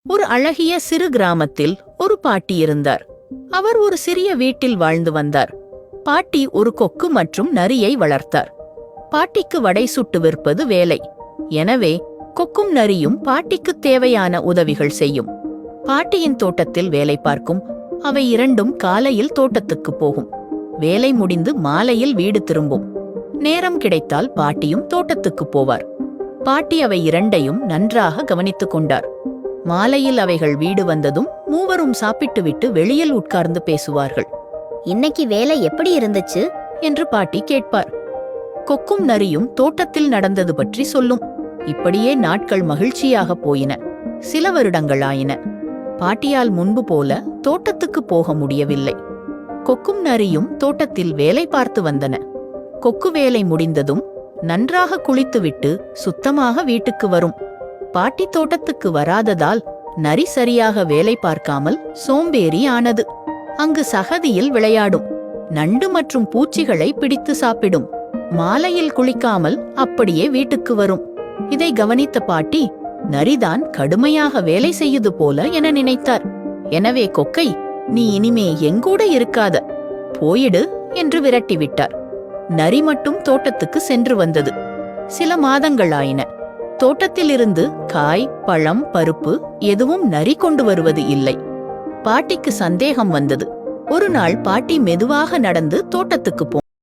ஒரு அழகிய சிறு கிராமத்தில் ஒரு பாட்டி இருந்தார். அவர் ஒரு சிறிய வீட்டில் வாழ்ந்து வந்தார். பாட்டி ஒரு கொக்கு மற்றும் நரியை வளர்த்தார். பாட்டிக்கு வடை சுட்டு விற்பது வேலை. எனவே கொக்கும் நரியும் பாட்டிக்கு தேவையான உதவிகள் செய்யும். பாட்டியின் தோட்டத்தில் வேலை பார்க்கும். அவை இரண்டும் காலையில் தோட்டத்துக்கு போகும். வேலை முடிந்து மாலையில் வீடு திரும்பும். நேரம் கிடைத்தால் பாட்டியும் தோட்டத்துக்கு போவார். பாட்டி அவை இரண்டையும் நன்றாக கவனித்துக் கொண்டார். மாலையில் அவைகள் வீடு வந்ததும் மூவரும் சாப்பிட்டுவிட்டு வெளியில் உட்கார்ந்து பேசுவார்கள். இன்னைக்கு வேலை எப்படி இருந்துச்சு என்று பாட்டி கேட்பார். கொக்கும் நரியும் தோட்டத்தில் நடந்தது பற்றி சொல்லும். இப்படியே நாட்கள் மகிழ்ச்சியாக போயின. சில வருடங்கள் ஆயின. பாட்டியால் முன்பு போல தோட்டத்துக்கு போக முடியவில்லை. கொக்கும் நரியும் தோட்டத்தில் வேலை பார்த்து வந்தன. கொக்கு வேலை முடிந்ததும் நன்றாக குளித்துவிட்டு சுத்தமாக வீட்டுக்கு வரும். பாட்டி தோட்டத்துக்கு வராததால் நரி சரியாக வேலை பார்க்காமல் சோம்பேறி ஆனது. அங்கு சகதியில் விளையாடும். நண்டு மற்றும் பூச்சிகளை பிடித்து சாப்பிடும். மாலையில் குளிக்காமல் அப்படியே வீட்டுக்கு வரும். இதை கவனித்த பாட்டி, நரிதான் கடுமையாக வேலை செய்யுது போல என நினைத்தார். எனவே கொக்கை, நீ இனிமே எங்கூட இருக்காத, போயிடு என்று விரட்டிவிட்டார். நரி மட்டும் தோட்டத்துக்கு சென்று வந்தது. சில மாதங்கள் ஆயின. தோட்டத்திலிருந்து காய், பழம், பருப்பு எதுவும் நரி கொண்டு வருவது இல்லை. பாட்டிக்கு சந்தேகம் வந்தது. ஒரு நாள் பாட்டி மெதுவாக நடந்து தோட்டத்துக்கு